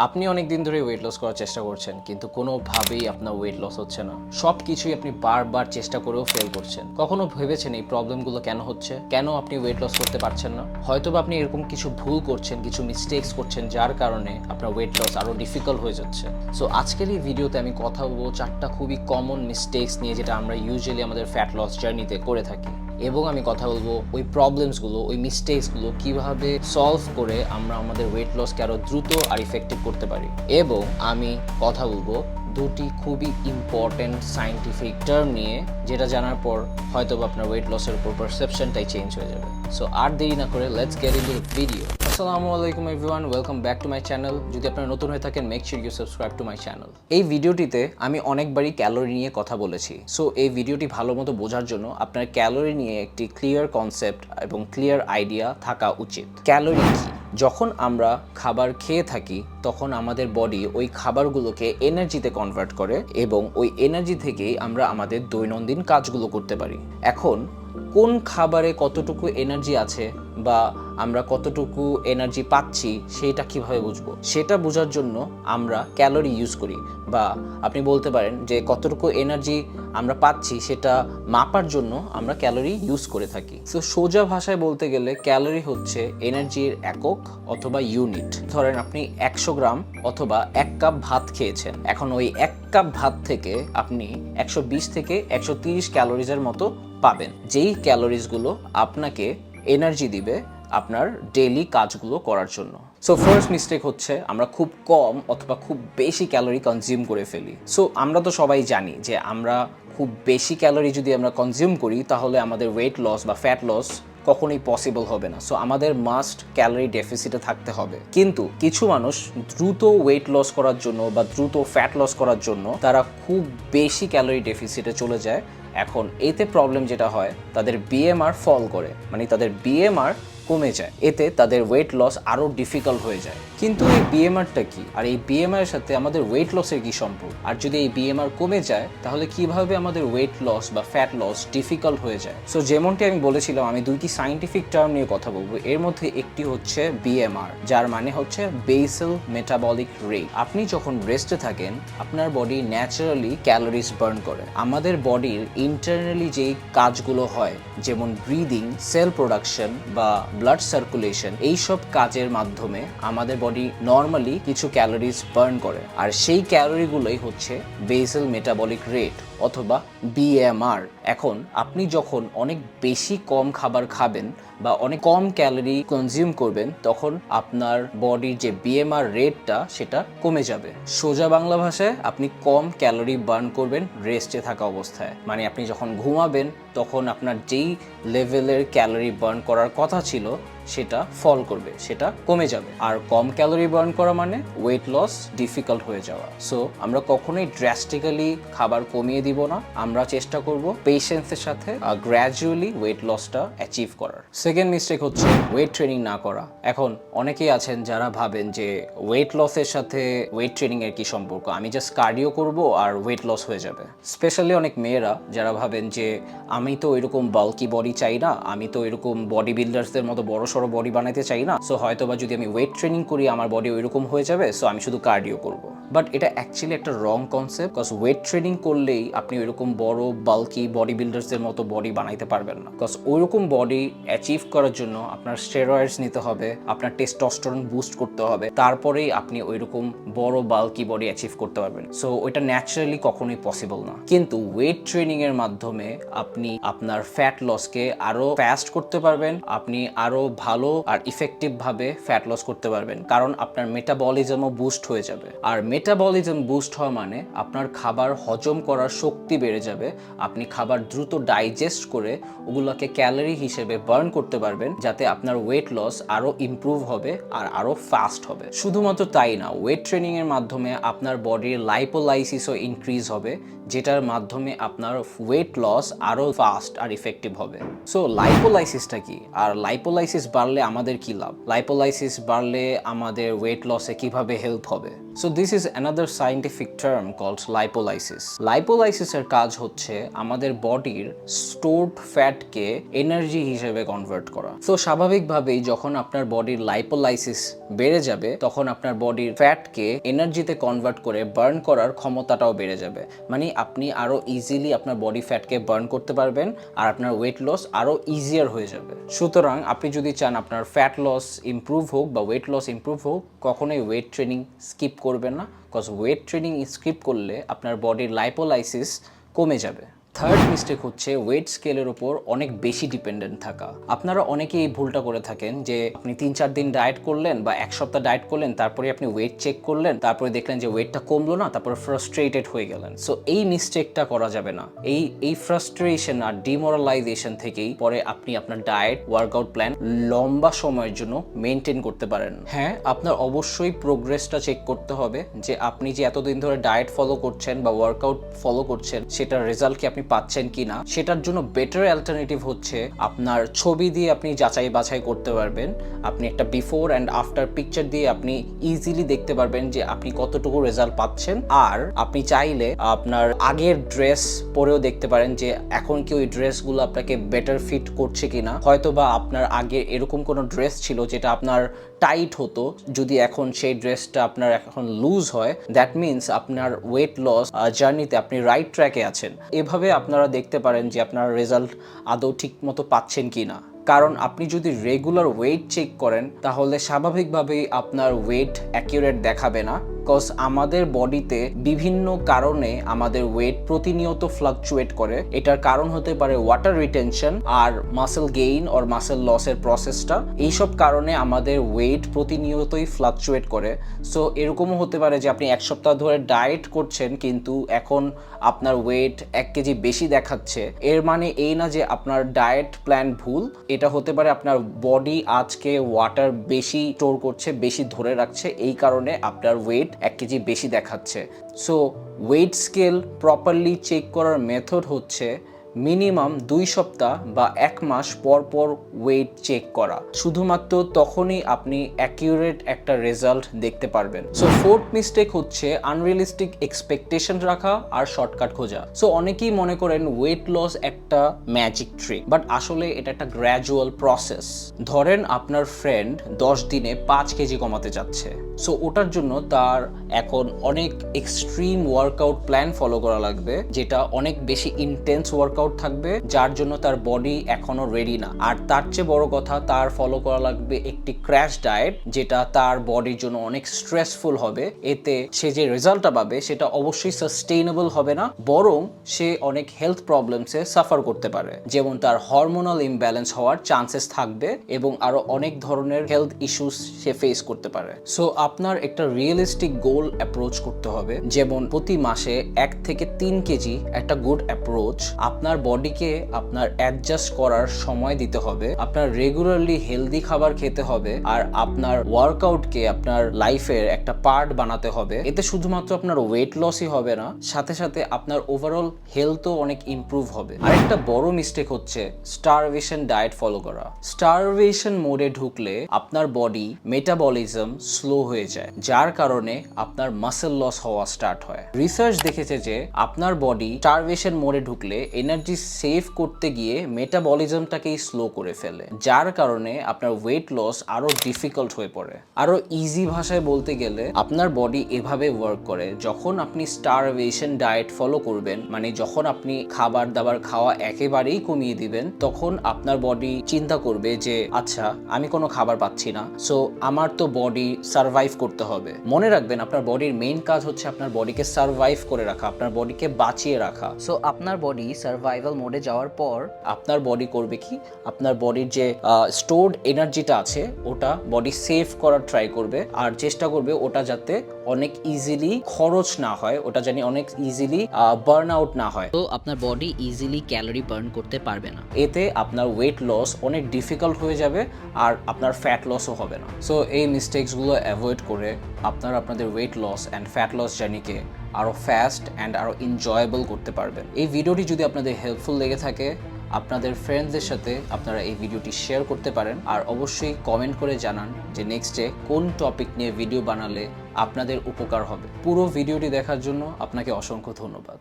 আপনি অনেক দিন ধরে ওয়েট লস করার চেষ্টা করছেন কিন্তু কোনোভাবেই আপনার ওয়েট লস হচ্ছে না। সব কিছুই আপনি বারবার চেষ্টা করেও ফেল করছেন। কখনো ভেবেছেন এই প্রবলেমগুলো কেন হচ্ছে, কেন আপনি ওয়েট লস করতে পারছেন না? হয়তোবা আপনি এরকম কিছু ভুল করছেন, কিছু মিস্টেক্স করছেন, যার কারণে আপনার ওয়েট লস আরও ডিফিকাল্ট হয়ে যাচ্ছে। সো আজকের এই ভিডিওতে আমি কথা বলবো চারটা খুবই কমন মিস্টেক্স নিয়ে, যেটা আমরা ইউজুয়ালি আমাদের ফ্যাট লস জার্নিতে করে থাকি। এবং আমি কথা বলবো ওই প্রবলেমসগুলো, ওই মিস্টেক্সগুলো কীভাবে সলভ করে আমরা আমাদের ওয়েট লসকে আরও দ্রুত আর ইফেক্টিভ করতে পারি। এবং আমি কথা বলবো দুটি খুবই ইম্পর্টেন্ট সায়েন্টিফিক টার্ম নিয়ে, যেটা জানার পর হয়তো আপনার ওয়েট লসের উপর পারসেপশনটাই চেঞ্জ হয়ে যাবে। সো আর দেরি না করে let's get into the video. আসসালামু আলাইকুম everyone, welcome back to my channel. যদি আপনারা নতুন হয়ে থাকেন, make sure you subscribe to my channel. এই ভিডিওটিতে আমি অনেকবারই ক্যালোরি নিয়ে কথা বলেছি। সো এই ভিডিওটি ভালো মতো বোঝার জন্য আপনার ক্যালোরি নিয়ে একটি ক্লিয়ার কনসেপ্ট এবং ক্লিয়ার আইডিয়া থাকা উচিত। ক্যালোরি কি? যখন আমরা খাবার খেয়ে থাকি তখন আমাদের বডি ওই খাবারগুলোকে এনার্জিতে কনভার্ট করে এবং ওই এনার্জি থেকেই আমরা আমাদের দৈনন্দিন কাজগুলো করতে পারি। এখন কোন খাবারে কতটুকু এনার্জি আছে বা আমরা কতটুকু এনার্জি পাচ্ছি সেটা কিভাবে বুঝবো? সেটা বোঝার জন্য আমরা ক্যালোরি ইউজ করি, বা আপনি বলতে পারেন যে কতটুকু এনার্জি আমরা পাচ্ছি সেটা মাপার জন্য আমরা ক্যালোরি ইউজ করে থাকি। তো সোজা ভাষায় বলতে গেলে ক্যালোরি হচ্ছে এনার্জির একক অথবা ইউনিট। ধরেন আপনি 100 গ্রাম অথবা 1 কাপ ভাত খেয়েছেন। এখন ওই 1 কাপ ভাত থেকে আপনি 120 থেকে 130 ক্যালোরিজের মতো পাবেন, যেই ক্যালোরিজগুলো আপনাকে এনার্জি দিবে আপনার ডেইলি কাজগুলো করার জন্য। সো ফার্স্ট মিস্টেক হচ্ছে আমরা খুব কম অথবা খুব বেশি ক্যালোরি কনজিউম করে ফেলি। সো আমরা তো সবাই জানি যে আমরা খুব বেশি ক্যালোরি যদি আমরা কনজিউম করি তাহলে আমাদের ওয়েট লস বা ফ্যাট লস কখনোই পসিবল হবে না। সো আমাদের মাস্ট ক্যালোরি ডেফিসিটে থাকতে হবে। কিন্তু কিছু মানুষ দ্রুত ওয়েট লস করার জন্য বা দ্রুত ফ্যাট লস করার জন্য তারা খুব বেশি ক্যালোরি ডেফিসিটে চলে যায়। এখন এতে প্রবলেম যেটা হয়, তাদের বিএমআর ফল করে, মানে তাদের বিএমআর কমে যায়। এতে তাদের ওয়েট লস আরও ডিফিকাল্ট হয়ে যায়। কিন্তু এই বিএমআরটা কি, আর এই বিএমআর এর সাথে আমাদের ওয়েট লসের কি সম্পর্ক? আর যদি এই বিএমআর কমে যায় তাহলে কিভাবে আমাদের ওয়েট লস বা ফ্যাট লস ডিফিকাল্ট হয়ে যায়? সো যেমনটি আমি বলেছিলাম, আমি দুইটি সায়েন্টিফিক টার্ম নিয়ে কথা বলবো। এর মধ্যে একটি হচ্ছে বিএমআর, যার মানে হচ্ছে বেসাল মেটাবলিক রেট। আপনি যখন রেস্টে থাকেন আপনার বডি ন্যাচারালি ক্যালোরিজ বার্ন করে। আমাদের বডির ইন্টারনালি যেই কাজগুলো হয়, যেমন ব্রিদিং, সেল প্রোডাকশন বা ব্লাড সার্কুলেশন, এইসব কাজের মাধ্যমে আমাদের বডি নর্মালি কিছু ক্যালোরিজ বার্ন করে, আর সেই ক্যালোরিগুলোই হচ্ছে বেসাল মেটাবলিক রেট অথবা বিএমআর। এখন আপনি যখন অনেক বেশি কম খাবার খাবেন বা অনেক কম ক্যালোরি কনজিউম করবেন তখন আপনার বডির যে বিএমআর রেটটা সেটা কমে যাবে। সোজা বাংলা ভাষায় আপনি কম ক্যালোরি বার্ন করবেন রেস্টে থাকা অবস্থায়। মানে আপনি যখন ঘুমাবেন তখন আপনার যেই লেভেলের ক্যালোরি বার্ন করার কথা ছিল সেটা ফল করবে, সেটা কমে যাবে। আর কম ক্যালোরি বার্ন করা মানে ওয়েট লস ডিফিকাল্ট হয়ে যাওয়া। সো আমরা কখনোই ড্রাস্টিক্যালি খাবার কমিয়ে দিব না, আমরা চেষ্টা করব পেশেন্সের সাথে গ্র্যাজুয়ালি ওয়েট লসটা অ্যাচিভ করার। সেকেন্ড মিস্টেক হচ্ছে ওয়েট ট্রেনিং না করা। এখন অনেকেই আছেন যারা ভাবেন যে ওয়েট লসের সাথে ওয়েট ট্রেনিং এর কি সম্পর্ক, আমি জাস্ট কার্ডিও করব আর ওয়েট লস হয়ে যাবে। স্পেশালি অনেক মেয়েরা যারা ভাবেন যে আমি তো এরকম বাল্কি বডি চাই না, আমি তো এরকম বডি বিল্ডার্সদের মতো বড় সড়ো বডি বানাইতে চাই না, সো হয়তোবা যদি আমি ওয়েট ট্রেনিং করি আমার বডি ওইরকম হয়ে যাবে, সো আমি শুধু কার্ডিও করব। বাট এটা অ্যাকচুয়ালি একটা wrong concept, because weight training করলেই আপনি ওইরকম বড় বাল্কি বডি বিল্ডার্সদের মতো বডি বানাইতে পারবেন না। বিকজ ওইরকম বডি অ্যাচিভ করার জন্য আপনার স্টেরয়েডস নিতে হবে, আপনার টেস্টোস্টেরন বুস্ট করতে হবে, তারপরেই আপনি ওইরকম বড় বাল্কি বডি অ্যাচিভ করতে পারবেন। সো ওইটা ন্যাচারালি কখনোই পসিবল না। কিন্তু ওয়েট ট্রেনিং এর মাধ্যমে আপনি আপনার ফ্যাট লসকে আরো ফাস্ট করতে পারবেন, আপনি আরো ভালো আর ইফেক্টিভ ভাবে ফ্যাট লস করতে পারবেন, কারণ আপনার মেটাবলিজমও বুস্ট হয়ে যাবে। আর মেটাবলিজম বুস্ট হওয়া মানে আপনার খাবার হজম করার শক্তি বেড়ে যাবে। আপনি খাবার দ্রুত ডাইজেস্ট করে ওগুলোকে ক্যালোরি হিসেবে বার্ন করতে পারবেন, যাতে আপনার ওয়েট লস আরো ইমপ্রুভ হবে আর আরো ফাস্ট হবে। শুধুমাত্র তাই না, ওয়েট ট্রেনিং এর মাধ্যমে আপনার বডির লাইপোলাইসিসও ইনক্রিজ হবে, যেটার মাধ্যমে আপনার ওয়েট লস আরো ফাস্ট আর ইফেক্টিভ হবে। সো লাইপোলাইসিসটা কি, আর লাইপোলাইসিস বাড়লে আমাদের কি লাভ? লাইপোলাইসিস বাড়লে আমাদের ওয়েট লসে কিভাবে হেল্প হবে? So this is another scientific term called lipolysis. লাইপোলাইসিসের কাজ হচ্ছে আমাদের বডির স্টোরড ফ্যাটকে এনার্জি হিসেবে কনভার্ট করা। সো স্বাভাবিকভাবেই যখন আপনার বডির লাইপোলাইসিস বেড়ে যাবে তখন আপনার বডির ফ্যাটকে এনার্জিতে কনভার্ট করে বার্ন করার ক্ষমতাটাও বেড়ে যাবে। মানে আপনি আরো ইজিলি আপনার বডি ফ্যাটকে বার্ন করতে পারবেন আর আপনার ওয়েট লস আরো ইজিয়ার হয়ে যাবে। সুতরাং আপনি যদি চান আপনার ফ্যাট লস ইমপ্রুভ হোক বা ওয়েট লস ইমপ্রুভ হোক, কখনোই ওয়েট ট্রেনিং স্কিপ করবেন না, বিকজ ওয়েট ট্রেনিং স্কিপ করলে আপনার বডির লাইপোলাইসিস কমে যাবে। থার্ড মিস্টেক হচ্ছে ওয়েট স্কেলের উপর অনেক বেশি ডিপেন্ডেন্ট থাকা। আপনারা অনেকেই এই ভুলটা করে থাকেন যে আপনি 3-4 দিন ডায়েট করলেন বা এক সপ্তাহ ডায়েট করলেন, তারপরে আপনি ওয়েট চেক করলেন, তারপরে দেখলেন যে ওয়েটটা কমলো না, তারপরে ফ্রাস্ট্রেটেড হয়ে গেলেন। সো এই মিস্টেকটা করা যাবে না। এই ফ্রাস্ট্রেশন আর ডিমোরালাইজেশন থেকেই পরে আপনি আপনার ডায়েট ওয়ার্কআউট প্ল্যান লম্বা সময়ের জন্য মেনটেন করতে পারেন। হ্যাঁ, আপনার অবশ্যই প্রোগ্রেসটা চেক করতে হবে যে আপনি যে এতদিন ধরে ডায়েট ফলো করছেন বা ওয়ার্কআউট ফলো করছেন সেটার রেজাল্ট কি আপনি পাচ্ছেন কিনা। সেটার জন্য বেটার অ্যালটারনেটিভ হচ্ছে আপনার ছবি দিয়ে আপনি যাচাই বাছাই করতে পারবেন। আপনি একটা বিফোর অ্যান্ড আফটার পিকচার দিয়ে আপনি ইজিলি দেখতে পারবেন যে আপনি কতটুকু রেজাল্ট পাচ্ছেন। আর আপনি চাইলে আপনার আগের ড্রেস পরেও দেখতে পারেন যে এখন কি ওই ড্রেসগুলো আপনাকে বেটার ফিট করছে কিনা। হয়তো বা আপনার আগে এরকম কোনো ড্রেস ছিল যেটা আপনার টাইট হতো, যদি এখন সেই ড্রেসটা আপনার এখন লুজ হয়, দ্যাট মিনস আপনার ওয়েট লস জার্নিতে আপনি রাইট ট্র্যাকে আছেন। এভাবে আপনারা দেখতে পারেন যে আপনার রেজাল্ট আদৌ ঠিক মতো পাচ্ছেন কি না। কারণ আপনি যদি রেগুলার ওয়েট চেক করেন তাহলে স্বাভাবিকভাবেই আপনার ওয়েট অ্যাকিউরেট দেখাবে না, বিকজ আমাদের বডিতে বিভিন্ন কারণে আমাদের ওয়েট প্রতিনিয়ত ফ্লাকচুয়েট করে। এটার কারণ হতে পারে ওয়াটার রিটেনশন আর মাসেল গেইন অর মাসেল লসের প্রসেসটা। এইসব কারণে আমাদের ওয়েট প্রতিনিয়তই ফ্লাকচুয়েট করে। সো এরকমও হতে পারে যে আপনি এক সপ্তাহ ধরে ডায়েট করছেন কিন্তু এখন আপনার ওয়েট 1 কেজি বেশি দেখাচ্ছে। এর মানে এই না যে আপনার ডায়েট প্ল্যান ভুল, এটা হতে পারে আপনার বডি আজকে ওয়াটার বেশি স্টোর করছে, বেশি ধরে রাখছে, এই কারণে আপনার ওয়েট 1 কেজি বেশি দেখাচ্ছে। So weight scale properly check করার মেথড হচ্ছে মিনিমাম 2 সপ্তাহ বা 1 মাস পর পর ওয়েট চেক করা। শুধুমাত্র তখনই আপনি অ্যাকিউরেট একটা রেজাল্ট দেখতে পারবেন। সো ফোর্থ মিস্টেক হচ্ছে আনরিয়ালিস্টিক এক্সপেকটেশন রাখা আর শর্টকাট খোঁজা। সো অনেকেই মনে করেন ওয়েট লস একটা ম্যাজিক ট্রিক, বাট আসলে এটা একটা গ্র্যাজুয়াল প্রসেস। ধরেন আপনার ফ্রেন্ড 10 দিনে 5 কেজি কমাতে যাচ্ছে। সো ওটার জন্য তার এখন অনেক এক্সট্রিম ওয়ার্কআউট প্ল্যান ফলো করা লাগবে, যেটা অনেক বেশি ইন্টেন্স ওয়ার্কআউট থাকবে, যার জন্য তার বডি এখনো রেডি না। আর তার চেয়ে বড় কথা, তার ফলো করা লাগবে একটি ক্র্যাশ ডায়েট, যেটা তার বডির জন্য অনেক স্ট্রেসফুল হবে। এতে সে যে রেজাল্টটা পাবে সেটা অবশ্যই সাস্টেইনেবল হবে না, বরং সে অনেক হেলথ প্রবলেমসে সাফার করতে পারে। যেমন তার হরমোনাল ইমব্যালেন্স হওয়ার চান্সেস থাকবে এবং আরো অনেক ধরনের হেলথ ইস্যুস সে ফেস করতে পারে। সো আপনার একটা রিয়েলিস্টিক গোল অ্যাপ্রোচ করতে হবে, যেমন প্রতি মাসে 1 থেকে 3 কেজি একটা গুড অ্যাপ্রোচ। আপনার বডিকে আপনার অ্যাডজাস্ট করার সময় দিতে হবে, আপনার রেগুলারলি হেলদি খাবার খেতে হবে, আর আপনার ওয়ার্কআউটকে আপনার লাইফের একটা পার্ট বানাতে হবে। এতে শুধুমাত্র আপনার ওয়েট লসই হবে না, সাথে সাথে আপনার ওভারঅল হেলথও অনেক ইমপ্রুভ হবে। আরেকটা বড় মিস্টেক হচ্ছে স্টারভেশন ডায়েট ফলো করা। স্টারভেশন মোডে ঢুকলে আপনার বডি মেটাবলিজম স্লো হয়ে যায়, যার কারণে আপনার মাসেল লস হওয়া স্টার্ট হয়। রিসার্চ দেখেছে যে আপনার বডি স্টারভেশন মোডে ঢুকলে এনার্জি সেভ করতে গিয়ে মেটাবলিজমটাকেই স্লো করে ফেলে, যার কারণে আপনার ওয়েট লস আরো ডিফিকাল্ট হয়ে পড়ে। আরো ইজি ভাষায় বলতে গেলে আপনার বডি এভাবে ওয়ার্ক করে, যখন আপনি স্টারভেশন ডায়েট ফলো করবেন, মানে যখন আপনি খাবার দাবার খাওয়া একেবারেই কমিয়ে দিবেন, তখন আপনার বডি চিন্তা করবে যে আচ্ছা আমি কোনো খাবার পাচ্ছি না, সো আমার তো বডি সার্ভাইভ করতে হবে। মনে রাখবেন আপনার বডির মেইন কাজ হচ্ছে আপনার বডিকে সার্ভাইভ করে রাখা, আপনার বডিকে বাঁচিয়ে রাখা। সো আপনার বডি সার্ভাইভাল মোডে যাওয়ার পর আপনার বডি করবে কি, আপনার বডির যে স্টোরড এনার্জিটা আছে ওটা বডি সেভ করার ট্রাই করবে, আর চেষ্টা করবে ওটা যাতে অনেক ইজিলি খরচ না হয়, ওটা জানি অনেক ইজিলি বার্ন আউট না হয়, তো আপনার বডি ইজিলি ক্যালোরি বার্ন করতে পারবে না। এতে আপনার ওয়েট লস অনেক ডিফিকাল্ট হয়ে যাবে আর আপনার ফ্যাট লসও হবে না। সো এই মিস্টেকসগুলো অ্যাভয়েড করে আপনারা আপনাদের weight loss and fat loss জার্নিকে আরও ফাস্ট অ্যান্ড আরও এনজয়েবল করতে পারবেন। এই ভিডিওটি যদি আপনাদের হেল্পফুল লেগে থাকে, আপনাদের ফ্রেন্ডসদের সাথে আপনারা এই ভিডিওটি শেয়ার করতে পারেন, আর অবশ্যই কমেন্ট করে জানান যে নেক্সটে কোন টপিক নিয়ে ভিডিও বানালে আপনাদের উপকার হবে। পুরো ভিডিওটি দেখার জন্য আপনাকে অসংখ্য ধন্যবাদ।